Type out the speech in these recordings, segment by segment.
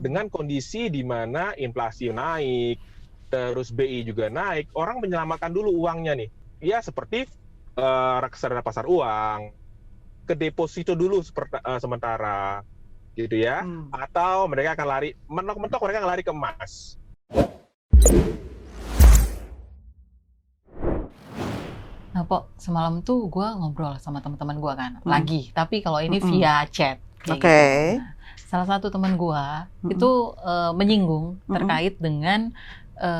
dengan kondisi di mana inflasi naik, terus BI juga naik, orang menyelamatkan dulu uangnya nih. Ya seperti reksadana pasar uang, ke deposito dulu sementara, gitu ya. Atau mereka akan lari, mentok-mentok mereka akan lari ke emas. Nah, Pok, semalam tuh gue ngobrol sama teman-teman gue kan, lagi. Tapi kalau ini via chat, kayak gitu. Nah, salah satu teman gue itu menyinggung terkait dengan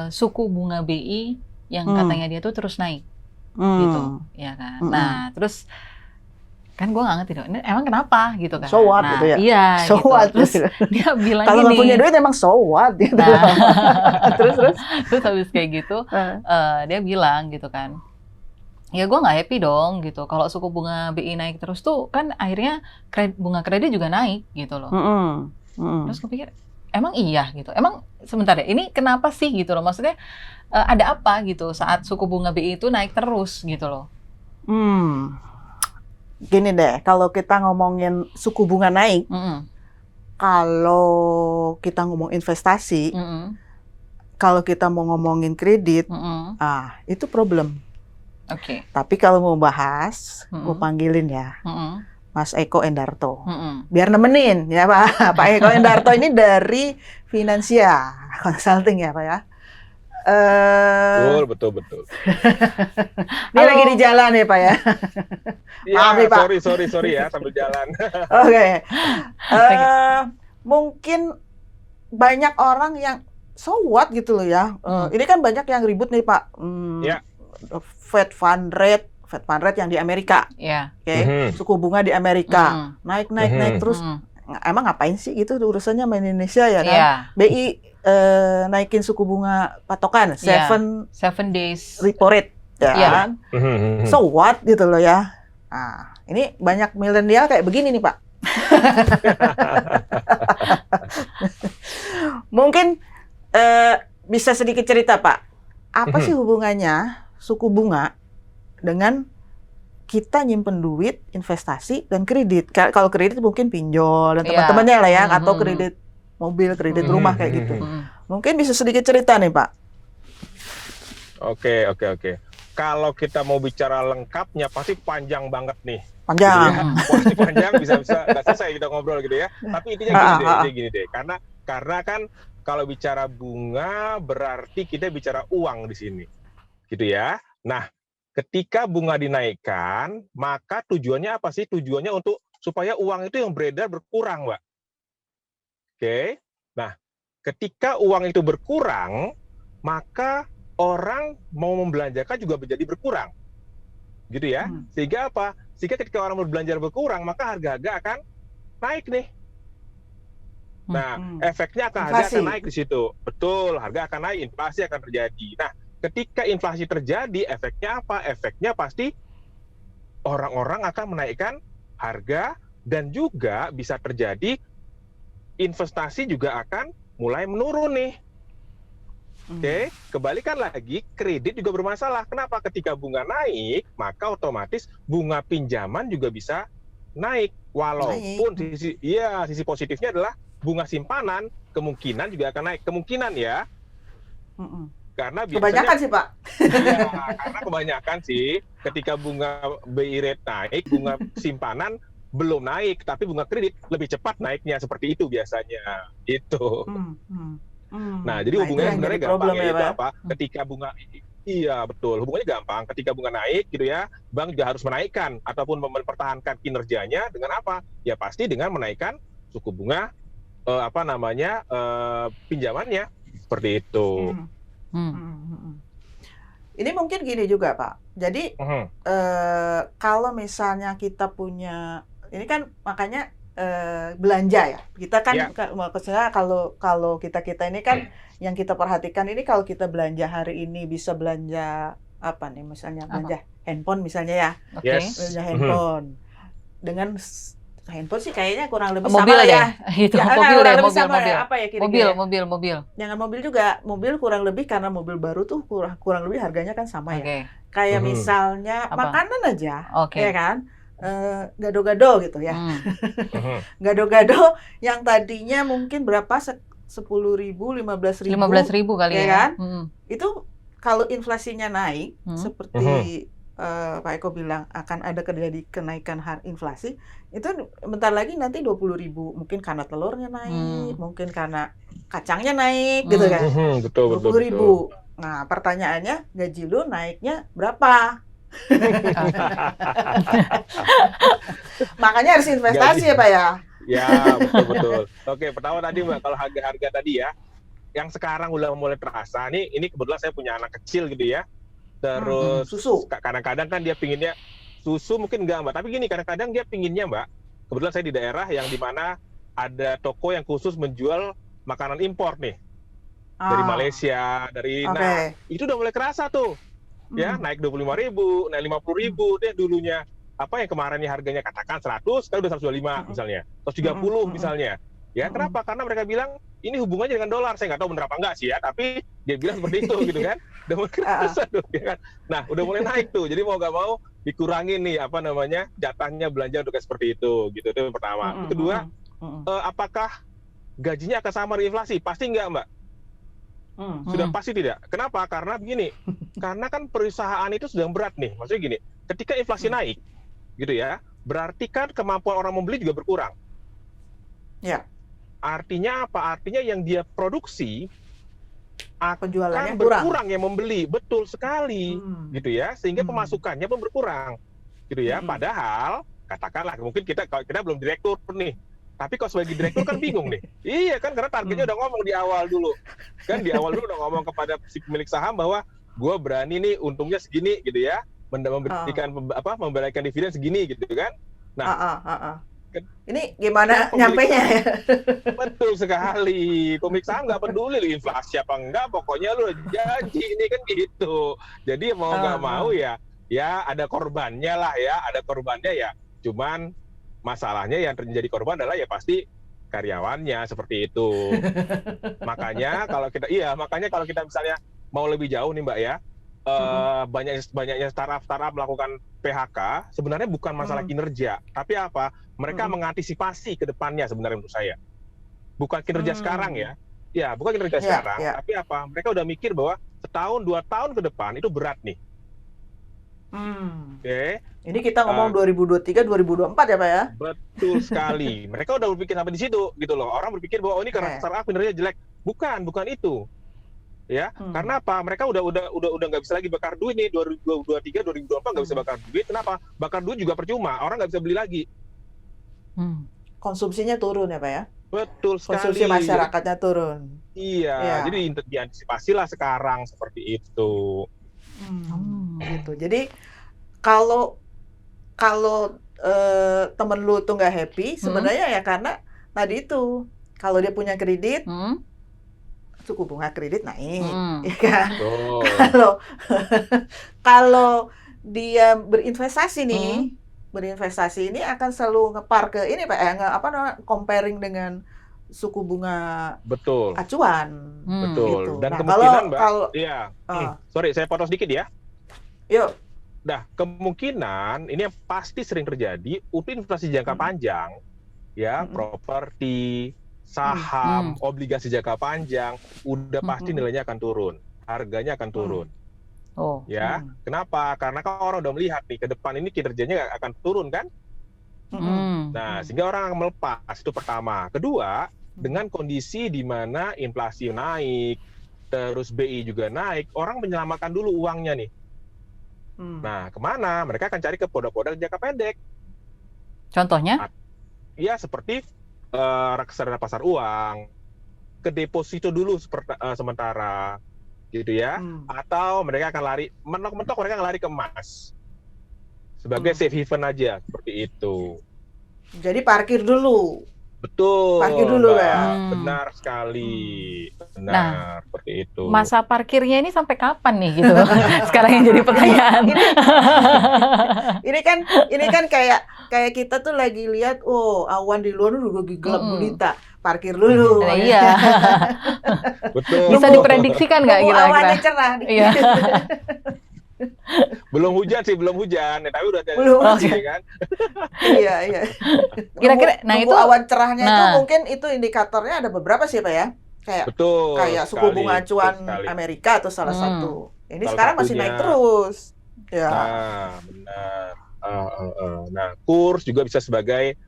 suku bunga BI yang katanya dia tuh terus naik, gitu, ya kan. Nah, terus kan gue nggak ngerti dong, ini emang kenapa gitu kan? So what, nah, gitu ya? Iya, so gitu. What, terus gitu. dia bilang kalau nggak punya duit emang so what, gitu. Nah, terus habis kayak gitu, dia bilang gitu kan, ya gue nggak happy dong gitu. Kalau suku bunga BI naik terus tuh kan akhirnya bunga kredit juga naik gitu loh. Terus gue pikir, emang iya gitu. Emang sebentar ya, ini kenapa sih gitu loh? Maksudnya ada apa gitu saat suku bunga BI itu naik terus gitu loh? Gini deh, kalau kita ngomongin suku bunga naik, kalau kita ngomong investasi, kalau kita mau ngomongin kredit, itu problem. Oke. Tapi kalau mau bahas, gue panggilin ya, Mas Eko Endarto, biar nemenin ya Pak. Pak Eko Endarto ini dari Finansia Consulting ya Pak ya. Betul. Ini lagi di jalan ya Pak ya. Maaf nih Pak. Sorry ya sambil jalan. Oke. Mungkin banyak orang yang so what gitu loh ya. Ini kan banyak yang ribut nih Pak. Fed fund rate yang di Amerika, suku bunga di Amerika naik terus, emang ngapain sih gitu urusannya sama Indonesia ya kan? BI naikin suku bunga patokan 7 days repo rate, ya kan? So what gitu loh ya. Nah, ini banyak milenial kayak begini nih Pak. Mungkin bisa sedikit cerita Pak, apa sih hubungannya suku bunga dengan kita nyimpen duit, investasi, dan kredit? Kalau kredit mungkin pinjol dan teman-temannya lah ya, atau kredit mobil, kredit rumah kayak gitu. Mungkin bisa sedikit cerita nih Pak. Oke. Kalau kita mau bicara lengkapnya pasti panjang banget nih. Panjang. Gitu ya. Pasti panjang, bisa nggak selesai kita ngobrol gitu ya. Tapi intinya gini deh. Karena kan kalau bicara bunga berarti kita bicara uang di sini. Gitu ya. Nah, ketika bunga dinaikkan, maka tujuannya apa sih? Tujuannya untuk supaya uang itu yang beredar berkurang, Mbak. Oke. Nah, ketika uang itu berkurang, maka orang mau membelanjakan juga menjadi berkurang. Gitu ya. Sehingga apa? Sehingga ketika orang berbelanja berkurang, maka harga-harga akan naik nih. Nah, efeknya harga akan naik di situ. Betul, harga akan naik, inflasi akan terjadi. Nah, ketika inflasi terjadi, efeknya apa? Efeknya pasti orang-orang akan menaikkan harga dan juga bisa terjadi investasi juga akan mulai menurun nih. Oke, kebalikan lagi, kredit juga bermasalah. Kenapa? Ketika bunga naik, maka otomatis bunga pinjaman juga bisa naik. Walaupun sisi positifnya adalah bunga simpanan kemungkinan juga akan naik. Kemungkinan ya. Karena biasanya, kebanyakan sih Pak. Iya, karena kebanyakan sih ketika bunga BI rate naik, bunga simpanan belum naik, tapi bunga kredit lebih cepat naiknya, seperti itu biasanya. Itu. Nah, jadi hubungannya sebenarnya gampang ya, itu apa? Ketika bunga, iya betul, hubungannya gampang. Ketika bunga naik gitu ya, bank juga harus menaikkan ataupun mempertahankan kinerjanya dengan apa? Ya pasti dengan menaikkan suku bunga pinjamannya, seperti itu. Ini mungkin gini juga Pak. Jadi kalau misalnya kita punya, ini kan makanya belanja ya. Kita kan maksudnya kalau kita ini kan yang kita perhatikan ini, kalau kita belanja hari ini bisa belanja apa nih, misalnya belanja handphone misalnya ya. Belanja handphone. Dengan handphone sih kayaknya kurang lebih mobil sama ya. Itu mobil deh, mobil. Apa ya kira-kira? Mobil. Jangan mobil juga, mobil kurang lebih karena mobil baru tuh kurang lebih harganya kan sama ya. Kayak misalnya makanan aja, ya kan? Gado-gado gitu ya. Gado-gado yang tadinya mungkin berapa 10.000, 15.000, 15.000 kali ya ya. kan? Itu kalau inflasinya naik, seperti Pak Eko bilang akan ada terjadi kenaikan inflasi, itu bentar lagi nanti 20.000, mungkin karena telurnya naik, mungkin karena kacangnya naik, gitu kan? Betul, 20.000. Nah, pertanyaannya, gaji lu naiknya berapa? Makanya harus investasi ya Pak ya? Ya, betul. Oke, pertama tadi Mbak, kalau harga-harga tadi ya, yang sekarang udah mulai terasa, ini kebetulan saya punya anak kecil gitu ya, terus susu. Kadang-kadang kan dia pinginnya susu, mungkin enggak Mbak, tapi gini, kadang-kadang dia pinginnya Mbak, kebetulan saya di daerah yang dimana ada toko yang khusus menjual makanan impor nih, dari Malaysia, nah itu udah mulai kerasa tuh, ya naik 25.000, naik 50.000 deh dulunya. Apa yang kemarinnya harganya katakan 100, sekarang udah 125 misalnya, 130 misalnya. Ya, kenapa? Karena mereka bilang ini hubungannya dengan dolar. Saya nggak tahu benar apa enggak sih ya, tapi dia bilang seperti itu gitu kan. Udah mulai kerasa tuh, ya kan. Nah, udah mulai naik tuh. Jadi mau nggak mau dikurangin nih jatahnya belanja untuk seperti itu gitu. Itu yang pertama. Itu kedua, apakah gajinya akan sama dengan inflasi? Pasti enggak, Mbak. Sudah pasti tidak. Kenapa? Karena begini. Karena kan perusahaan itu sedang berat nih. Maksudnya gini, ketika inflasi naik gitu ya, berarti kan kemampuan orang membeli juga berkurang. Ya. Artinya apa? Artinya yang dia produksi penjualannya akan berkurang yang membeli. Betul sekali. Gitu ya. Sehingga pemasukannya pun berkurang. Gitu ya. Padahal katakanlah mungkin kita belum direktur nih. Tapi kalau sebagai direktur kan bingung nih. Iya kan, karena targetnya udah ngomong di awal dulu. Kan di awal dulu udah ngomong kepada si pemilik saham bahwa gue berani nih untungnya segini gitu ya. Memberikan dividen segini gitu kan. Nah, ini gimana nyampainya ya? Betul sekali. Pemilik saham nggak peduli lu inflasi apa enggak, pokoknya lu janji ini kan gitu. Jadi mau nggak mau ya ada korbannya lah ya, ada korbannya ya. Cuman masalahnya yang terjadi korban adalah ya pasti karyawannya seperti itu. Makanya kalau kita misalnya mau lebih jauh nih Mbak ya, banyaknya startup melakukan PHK sebenarnya bukan masalah kinerja, tapi apa? Mereka mengantisipasi ke depannya sebenarnya menurut saya. Bukan kinerja sekarang ya. Ya, bukan kinerja sekarang, tapi apa? Mereka udah mikir bahwa setahun 2 tahun ke depan itu berat nih. Oke. Ini kita ngomong 2023, 2024 ya Pak ya? Betul sekali. Mereka udah berpikir sampai di situ gitu loh. Orang berpikir bahwa ini karena startup kinerja jelek. Bukan itu. Ya, karena apa? Mereka udah nggak bisa lagi bakar duit nih 2023, 2024 nggak bisa bakar duit. Kenapa? Bakar duit juga percuma. Orang nggak bisa beli lagi. Konsumsinya turun ya Pak ya? Betul sekali. Konsumsi masyarakatnya turun. Iya. Jadi diantisipasilah sekarang seperti itu. Gitu. Jadi kalau temen lu tuh nggak happy, sebenarnya ya karena tadi itu kalau dia punya kredit, suku bunga kredit naik, ya kan? Kalau dia berinvestasi nih, berinvestasi ini akan selalu ngepar ke ini Pak, comparing dengan suku bunga acuan. Betul. Gitu. Dan nah, kemungkinan Mbak, iya. Sorry, saya potong sedikit ya. Yuk. Nah, kemungkinan ini yang pasti sering terjadi untuk inflasi jangka panjang, ya, properti, saham, obligasi jangka panjang, udah pasti nilainya akan turun, harganya akan turun. Ya, kenapa? Karena kan orang udah melihat nih ke depan ini kinerjanya akan turun kan? Nah, sehingga orang akan melepas, itu pertama. Kedua, dengan kondisi di mana inflasi naik, terus BI juga naik, orang menyelamatkan dulu uangnya nih. Nah, kemana? Mereka akan cari ke produk-produk jangka pendek. Contohnya? Ya, seperti reksadana pasar uang, ke deposito dulu sementara, gitu ya. Atau mereka akan mentok-mentok mereka akan lari ke emas. Sebagai safe haven aja, seperti itu. Jadi parkir dulu. Betul. Parkir dulu ya. Benar sekali. Benar, seperti itu. Masa parkirnya ini sampai kapan nih gitu? Sekarang yang jadi pertanyaan. Ini kan kayak kita tuh lagi lihat, awan di luar udah gelap gulita. Parkir dulu. Iya. Betul. Bisa diprediksikan nggak kira-kira? Awannya cerah. Iya. Belum hujan, tapi udah kan. Iya. Kira-kira, nah itu awan cerahnya itu mungkin itu indikatornya ada beberapa sih Pak ya. kayak suku bunga acuan Amerika atau salah satu. Ini sekarang masih naik terus. Ya. Nah, benar. Nah, kurs juga bisa sebagai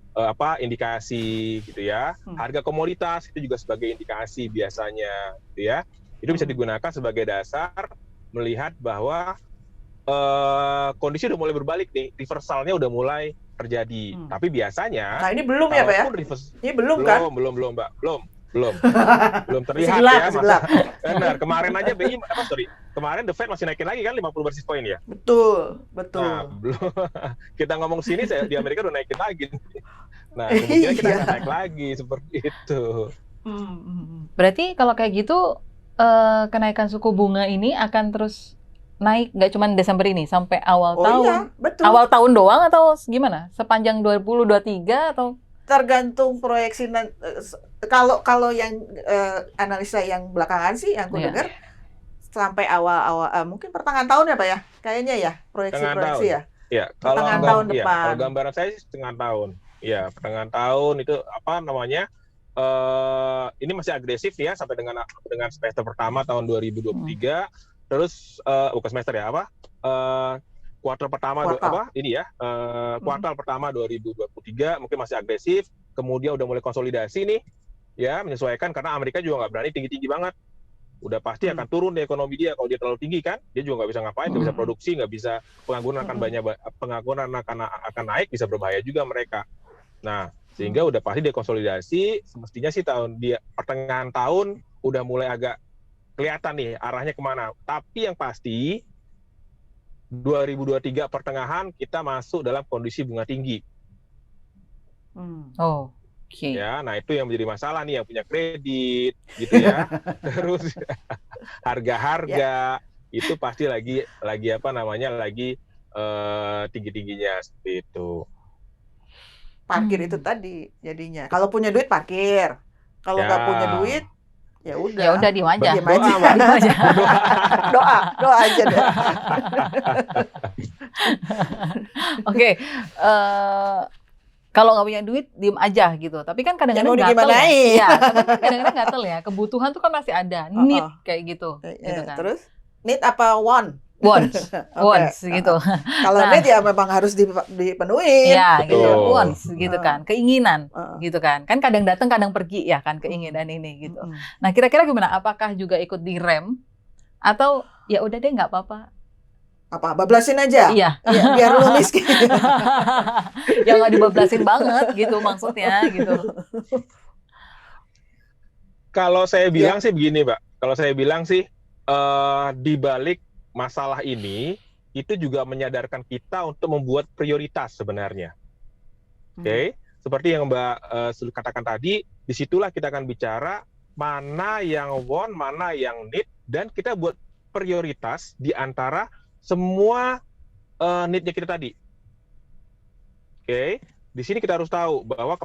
indikasi gitu ya. Harga komoditas itu juga sebagai indikasi biasanya gitu ya. Itu bisa digunakan sebagai dasar melihat bahwa kondisi udah mulai berbalik nih, reversalnya udah mulai terjadi. Tapi biasanya ini belum ya, Pak ya? Ini belum kan? Belum, Mbak. Belum terlihat ya. Benar, kemarin aja kemarin The Fed masih naikin lagi kan 50 basis point ya? Betul. Nah, belum. Kita ngomong sini, di Amerika udah naikin lagi. Nah, kemudian kita akan naik lagi seperti itu. Berarti kalau kayak gitu, kenaikan suku bunga ini akan terus naik, nggak cuma Desember ini, sampai awal tahun? Iya, betul. Awal tahun doang atau gimana? Sepanjang 2023 atau? Tergantung proyeksi. Kalau yang analisa yang belakangan sih, yang aku dengar, sampai awal mungkin pertengahan tahun ya Pak ya? Kayaknya ya, proyeksi ya? Iya, pertengahan tahun depan. Kalau gambaran saya sih setengah tahun. Ya, pertengahan tahun itu ini masih agresif ya sampai dengan semester pertama tahun 2023. Terus bukan semester ya, kuartal pertama kuartal pertama 2023 mungkin masih agresif, kemudian udah mulai konsolidasi nih ya, menyesuaikan karena Amerika juga nggak berani tinggi-tinggi banget. Udah pasti akan turun deh ekonomi dia. Kalau dia terlalu tinggi kan, dia juga nggak bisa ngapain, nggak bisa produksi, nggak bisa, pengangguran akan naik, bisa berbahaya juga mereka. Nah, sehingga udah pasti dia konsolidasi, semestinya sih pertengahan tahun udah mulai agak kelihatan nih arahnya kemana. Tapi yang pasti 2023 pertengahan kita masuk dalam kondisi bunga tinggi. Ya, nah itu yang menjadi masalah nih yang punya kredit gitu ya. Terus harga-harga itu pasti lagi tinggi-tingginya seperti itu. Parkir itu tadi jadinya. Kalau punya duit parkir. Kalau nggak punya duit ya udah diem aja. Doa aja deh. Oke. Kalau nggak punya duit, diem aja gitu. Tapi kan kadang-kadang gatel ya. Kadang-kadang gatel ya. Kebutuhan tuh kan masih ada. Need kayak gitu. Gitu kan. Terus need apa wants gitu. Kalau need ya memang harus dipenuhi. Ya, gitu. Wants gitu kan. Keinginan gitu kan. Kan kadang datang, kadang pergi ya kan keinginan ini gitu. Nah, kira-kira gimana? Apakah juga ikut direm atau ya udah deh nggak apa-apa? Bablasin aja. Iya. Biar lu miskin. Ya nggak dibablasin banget gitu maksudnya gitu. Kalau saya bilang sih begini, Mbak. Kalau saya bilang sih di balik masalah ini itu juga menyadarkan kita untuk membuat prioritas sebenarnya. Oke? Seperti yang Mbak katakan tadi, disitulah kita akan bicara mana yang want, mana yang need, dan kita buat prioritas di antara semua need-nya kita tadi. Oke? Di sini kita harus tahu bahwa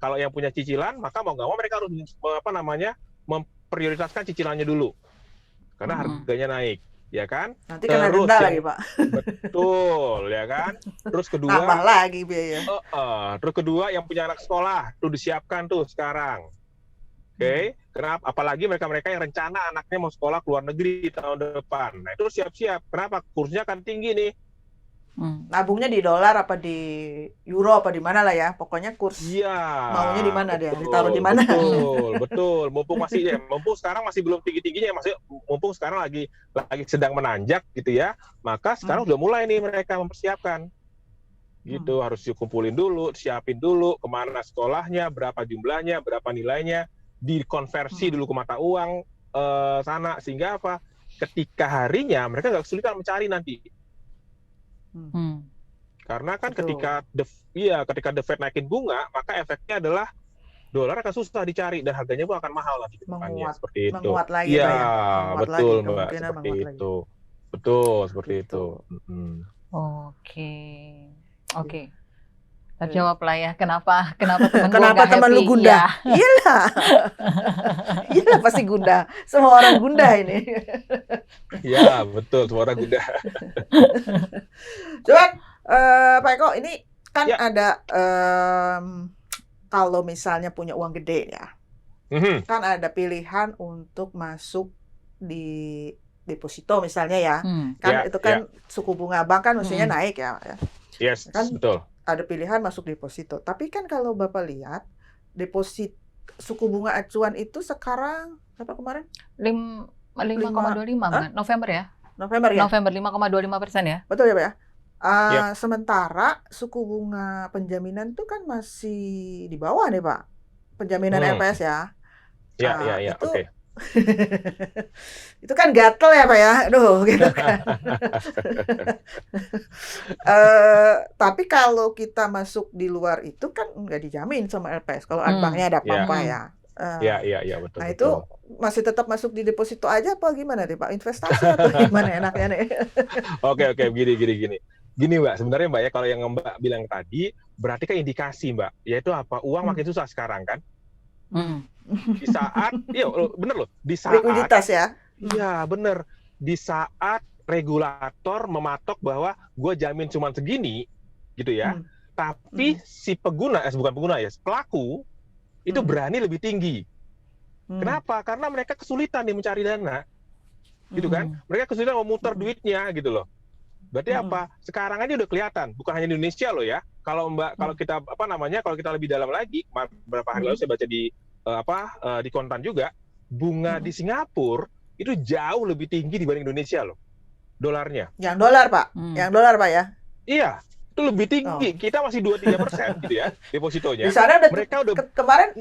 kalau yang punya cicilan, maka mau nggak mau mereka harus memprioritaskan cicilannya dulu. Karena harganya naik. Ya kan? Nanti kena denda lagi, Pak. Betul, ya kan? Terus kedua, tambah lagi biaya. Terus kedua, yang punya anak sekolah, tuh disiapkan tuh sekarang. Oke? Kenapa? Apalagi mereka yang rencana anaknya mau sekolah ke luar negeri tahun depan. Nah, itu siap-siap. Kenapa? Kursnya akan tinggi nih. Nabungnya di dolar apa di euro apa di mana lah ya, pokoknya kurs. Iya. Maunya di mana dia? Ditaruh di mana? Betul. Mumpung sekarang masih belum tinggi-tingginya, mumpung sekarang lagi sedang menanjak gitu ya. Maka sekarang udah mulai nih mereka mempersiapkan. Gitu, harus dikumpulin dulu, siapin dulu kemana sekolahnya, berapa jumlahnya, berapa nilainya, dikonversi dulu ke mata uang sana, sehingga apa? Ketika harinya mereka nggak kesulitan mencari nanti. Karena kan ketika the Fed naikin bunga, maka efeknya adalah dolar akan susah dicari dan harganya pun akan mahal nanti ke depannya, seperti itu. Menguat lagi, ya, menguat betul, lagi, Mbak, seperti itu. lagi. Betul, seperti itu. Oke. Terjawab lah ya, kenapa teman lu gundah? Iyalah. Iyalah pasti gundah. Semua orang gundah ini. Iya, betul, semua orang gundah. Cuman Pak Eko, ini kan ada kalau misalnya punya uang gede ya. kan ada pilihan untuk masuk di deposito misalnya ya. Kan itu kan suku bunga bank kan mestinya naik ya. Yes, kan betul. Ada pilihan masuk deposito. Tapi kan kalau Bapak lihat deposit suku bunga acuan itu sekarang berapa kemarin? 5,25 kan? November ya? November ya? November 5,25% ya? Betul ya Pak ya? Sementara suku bunga penjaminan itu kan masih di bawah nih Pak. Penjaminan LPS ya. Ya, itu oke. itu kan gatel ya Pak ya, aduh gitu kan. Tapi kalau kita masuk di luar itu kan nggak dijamin sama LPS. Kalau banknya ada apa-apa ya. Iya, betul. Nah itu masih tetap masuk di deposito aja apa gimana nih Pak? Investasi atau gimana enaknya nih? Oke, gini. Gini Mbak, sebenarnya Mbak ya kalau yang Mbak bilang tadi berarti kan indikasi Mbak, yaitu apa? Uang makin susah sekarang kan? Di saat, iya bener loh, di saat likuiditas ya? Iya bener, di saat regulator mematok bahwa gue jamin cuma segini, gitu ya, tapi si pengguna, bukan pengguna ya, pelaku itu berani lebih tinggi. Kenapa? Karena mereka kesulitan nih mencari dana, gitu kan? Mereka kesulitan memutar duitnya, gitu loh. Berarti apa? Sekarang aja udah kelihatan, bukan hanya di Indonesia loh ya. Kalau kalau kita kalau kita lebih dalam lagi, beberapa hari lalu saya baca di kontan juga, bunga di Singapura itu jauh lebih tinggi dibanding Indonesia loh, dolarnya. Yang dolar Pak, yang dolar Pak ya? Iya, itu lebih tinggi. Kita masih 2-3% gitu ya depositonya. Di sana mereka udah kemarin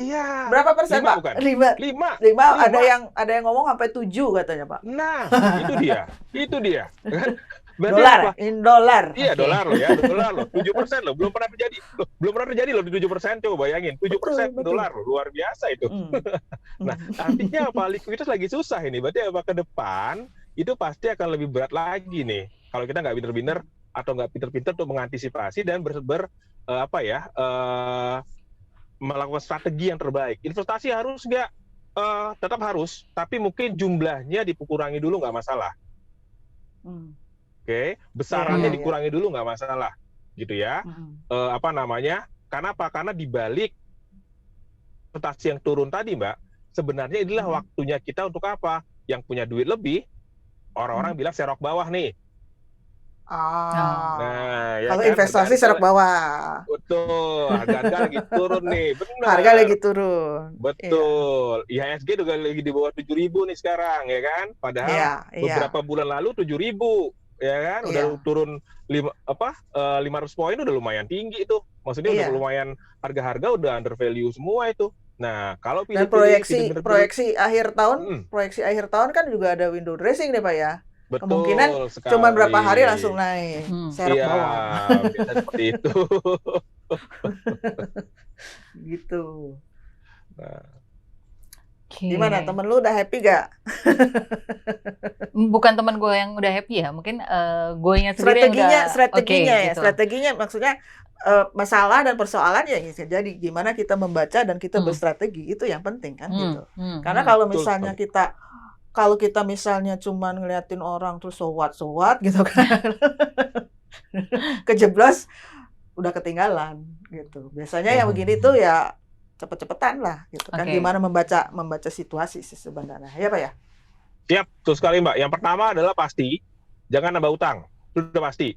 berapa persen 5, Pak? Bukan? 5. Ada yang ngomong sampai 7 katanya Pak. Nah, itu dia. Dolar, in dolar. Iya, dolar loh ya, dolar loh. 7% loh, belum pernah terjadi loh di 7%, coba bayangin. 7% dolar loh, luar biasa itu. Nah, artinya apa? Likuiditas lagi susah ini. Berarti apa ke depan itu pasti akan lebih berat lagi nih. Kalau kita nggak pinter-pinter atau nggak pinter-pinter untuk mengantisipasi dan melakukan strategi yang terbaik. Investasi harus nggak? Tetap harus, tapi mungkin jumlahnya dikurangi dulu nggak masalah. Oke, besarannya dikurangi dulu nggak masalah, gitu ya. Karena apa? Karena dibalik investasi yang turun tadi, Mbak, sebenarnya inilah waktunya kita untuk apa? Yang punya duit lebih, orang-orang bilang serok bawah nih. Nah, kalau investasi serok bawah. Betul, harga lagi turun nih, benar. Harga lagi turun. Betul. IHSG juga lagi di bawah 7.000 nih sekarang, ya kan? Padahal beberapa bulan lalu 7.000. Ya kan, udah turun 500 poin, udah lumayan tinggi itu. Maksudnya udah lumayan, harga-harga udah under value semua itu. Nah, kalau dan proyeksi akhir tahun kan juga ada window dressing nih Pak ya. Betul, kemungkinan cuma berapa hari langsung naik. Serok bawah. Biasa seperti itu. Gitu. Nah. Gimana, temen lu udah happy gak? Bukan temen gue yang udah happy ya, mungkin gue-nya sendiri strateginya maksudnya masalah dan persoalan ya jadi gimana kita membaca dan kita berstrategi, itu yang penting kan gitu. Karena kalau misalnya kita misalnya cuma ngeliatin orang terus so what gitu kan, kejeblos udah ketinggalan gitu. Biasanya yang begini tuh ya cepet-cepetan lah gitu kan, gimana membaca situasi sih sebenarnya ya Pak ya. Siap, betul sekali Mbak. Yang pertama adalah pasti jangan nambah utang, itu udah pasti.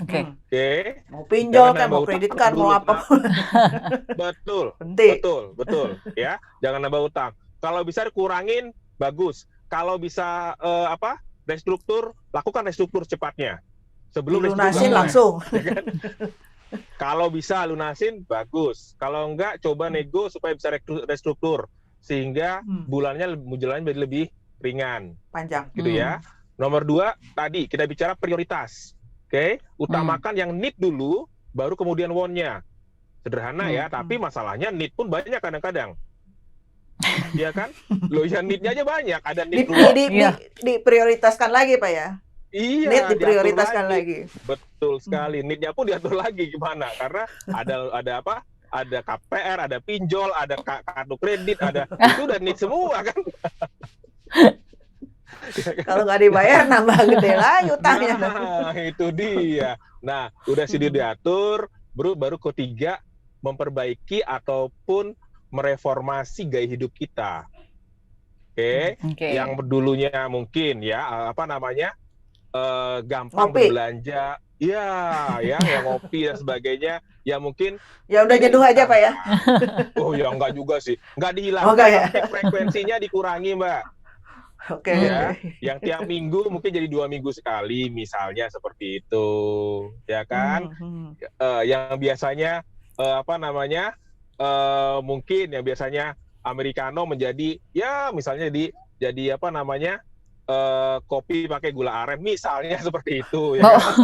Oke. Mau pinjol kan, mau kredit card, mau apa. Betul. Penting. Betul ya, jangan nambah utang. Kalau bisa dikurangin bagus. Kalau bisa restruktur, lakukan restruktur cepatnya sebelum lunasin langsung. Ya kan? Kalau bisa lunasin bagus. Kalau enggak, coba nego supaya bisa restruktur sehingga bulannya menjalani lebih ringan, panjang, gitu ya. Nomor 2 tadi kita bicara prioritas. Utamakan yang need dulu, baru kemudian want-nya. Sederhana ya, tapi masalahnya need pun banyak kadang-kadang. Iya kan? Loh ya need-nya aja banyak. Ada need diprioritaskan lagi Pak ya. Iya, need diprioritaskan lagi. Betul sekali. Need-nya pun diatur lagi gimana? Karena ada KPR, ada pinjol, ada kartu kredit, itu udah need semua kan. Kalau nggak dibayar nambah gede lagi utangnya. Nah, itu dia. Nah, udah diatur, baru ketiga memperbaiki ataupun mereformasi gaya hidup kita. Oke, Oke. yang dulunya mungkin ya gampang Ngopi. berbelanja, ya yang ngopi dan sebagainya, ya mungkin Ya udah jenuh aja Pak ya. oh ya enggak juga sih, enggak Oh, dihilangkan, enggak ya? tapi frekuensinya dikurangi Mbak. Oke, Ya, oke. yang tiap minggu mungkin jadi 2 minggu sekali, misalnya seperti itu, ya kan? Yang biasanya mungkin yang biasanya americano menjadi ya misalnya jadi kopi pakai gula aren, misalnya seperti itu, ya kan?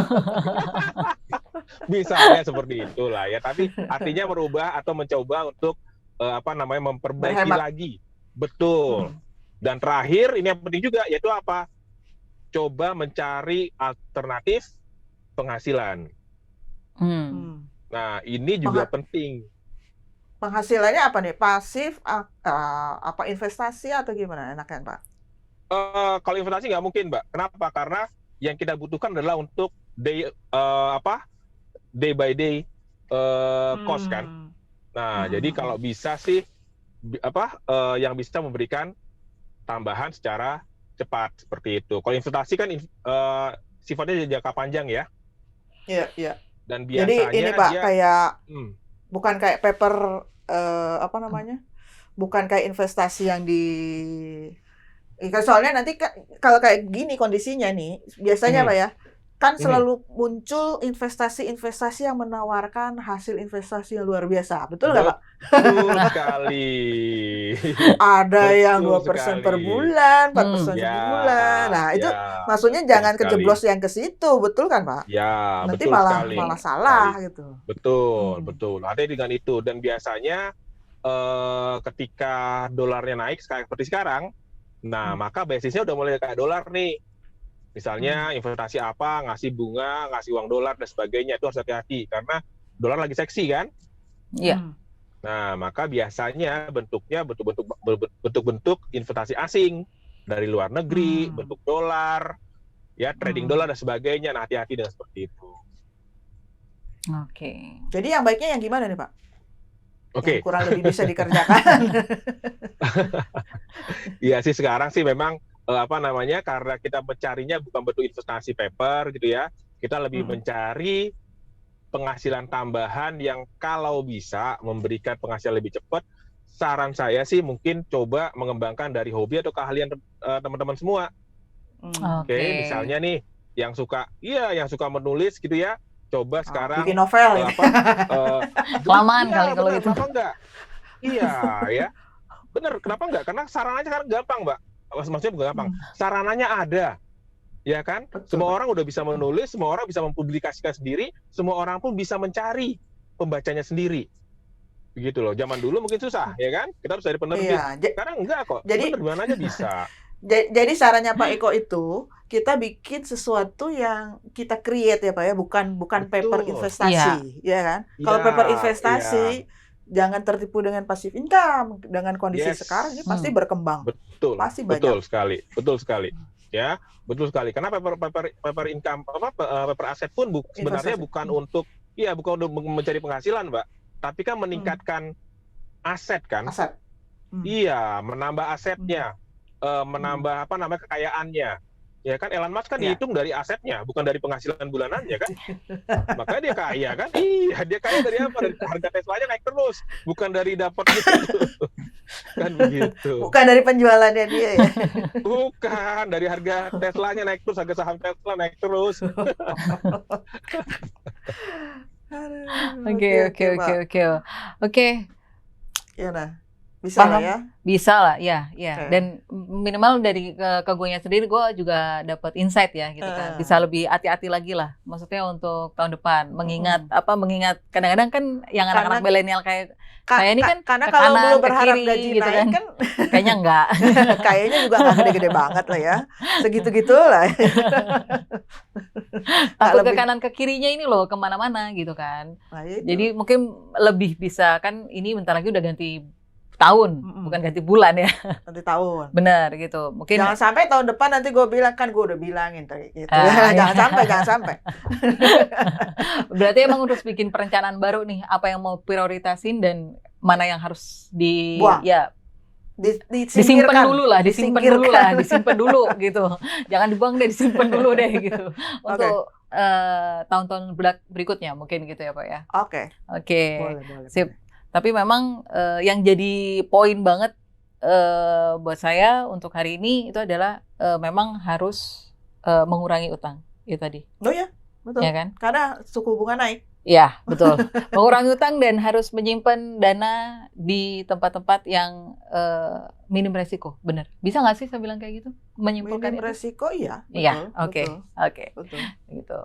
Misalnya seperti itulah ya. Tapi artinya merubah atau mencoba untuk memperbaiki Berhemat. lagi, betul. Dan terakhir ini yang penting juga, yaitu apa? Coba mencari alternatif penghasilan. Nah, ini juga penting. Penghasilannya apa nih? Pasif, apa investasi atau gimana enaknya Pak? Kalau investasi nggak mungkin, Mbak. Kenapa? Karena yang kita butuhkan adalah untuk day by day cost kan. Nah, jadi kalau bisa sih yang bisa memberikan tambahan secara cepat seperti itu. Kalau investasi kan sifatnya jangka panjang ya. Iya, iya. Dan biasanya jadi ini Pak dia kayak bukan kayak paper bukan kayak investasi yang soalnya nanti kalau kayak gini kondisinya nih biasanya Pak ya, kan selalu muncul investasi-investasi yang menawarkan hasil investasi yang luar biasa, betul nggak Pak? Betul sekali. Ada yang Betul 2% per sekali. bulan, 4% per bulan. Nah itu maksudnya jangan kejeblos yang ke situ, betul kan Pak? Ya, Nanti betul malah sekali. salah gitu. Betul. Ada dengan itu. Dan biasanya ketika dolarnya naik seperti sekarang, nah maka basisnya udah mulai kayak dolar nih. Misalnya investasi apa, ngasih bunga, ngasih uang dolar dan sebagainya, itu harus hati-hati karena dolar lagi seksi kan. Iya. Nah, maka biasanya bentuknya bentuk investasi asing dari luar negeri, bentuk dolar, ya trading dolar dan sebagainya. Nah, hati-hati dengan seperti itu. Oke. Jadi yang baiknya yang gimana nih Pak? Oke. Yang kurang lebih bisa dikerjakan. Iya sih, sekarang sih memang karena kita mencarinya bukan bentuk investasi paper gitu ya, kita lebih mencari penghasilan tambahan yang kalau bisa memberikan penghasilan lebih cepat. Saran saya sih mungkin coba mengembangkan dari hobi atau keahlian teman-teman semua. Oke, misalnya nih yang suka menulis gitu ya, coba sekarang bikin novel ya. Kelamaan kali kalau itu. Kenapa enggak? Iya ya. Bener, kenapa enggak? Karena sarananya sekarang gampang, Mbak. Maksudnya bukan gampang, sarananya ada. Ya kan? Betul. Semua orang udah bisa menulis, semua orang bisa mempublikasikan sendiri, semua orang pun bisa mencari pembacanya sendiri. Begitu loh. Zaman dulu mungkin susah, ya kan? Kita harus cari penerbit. Iya. Sekarang enggak kok. Jadi mana aja bisa. Jadi sarannya Pak Eko itu kita bikin sesuatu yang kita create ya Pak ya, bukan paper investasi, ya kan? Kalau paper investasi jangan tertipu dengan passive income. Dengan kondisi sekarang ini pasti berkembang. Betul. Pasti banyak. Betul sekali. Ya, betul sekali. Karena paper income paper aset pun sebenarnya bukan untuk mencari penghasilan, Mbak. Tapi kan meningkatkan aset kan? Aset. Iya, menambah asetnya. Menambah kekayaannya. Ya kan, Elon Musk kan dihitung dari asetnya, bukan dari penghasilan bulanannya kan. Makanya dia kaya kan. Iya, dia kaya dari apa? Dari harga Teslanya naik terus, bukan dari dapat gitu. Kan begitu. Bukan dari penjualannya dia ya. Bukan, dari harga Teslanya naik terus, harga saham Tesla naik terus. Oke. Ya nah. Bisa lah ya? Bisa lah, ya. Dan minimal dari ke gue sendiri, gue juga dapat insight ya, gitu kan. Bisa lebih hati-hati lagi lah. Maksudnya untuk tahun depan, mengingat kadang-kadang kan yang anak-anak milenial kayak saya ini kan karena kalau dulu berharap gaji gitu naik kan kayaknya enggak. Kayaknya juga nggak gede-gede banget lah ya. Segitu-gitu lah. Takut ke kanan ke kirinya ini loh, kemana-mana gitu kan. Jadi mungkin lebih bisa kan, ini bentar lagi udah ganti tahun, bukan ganti bulan ya. Ganti tahun. Benar gitu. Mungkin jangan sampai tahun depan nanti gue bilang, kan gue udah bilangin gitu. Jangan sampai. Berarti emang harus bikin perencanaan baru nih, apa yang mau prioritasin dan mana yang harus disimpan dulu gitu. Jangan dibuang deh, disimpan dulu deh gitu. Untuk tahun-tahun berikutnya mungkin gitu ya Pak ya. Oke. Boleh. Sip. Tapi memang yang jadi poin banget buat saya untuk hari ini itu adalah memang harus mengurangi utang itu tadi. Oh ya, betul. Ya kan? Karena suku bunga naik. Iya, betul. Mengurangi utang dan harus menyimpan dana di tempat-tempat yang minim resiko. Benar. Bisa nggak sih saya bilang kayak gitu? Menyimpulkan minim itu? resiko, iya. Iya, oke. Betul. Gitu.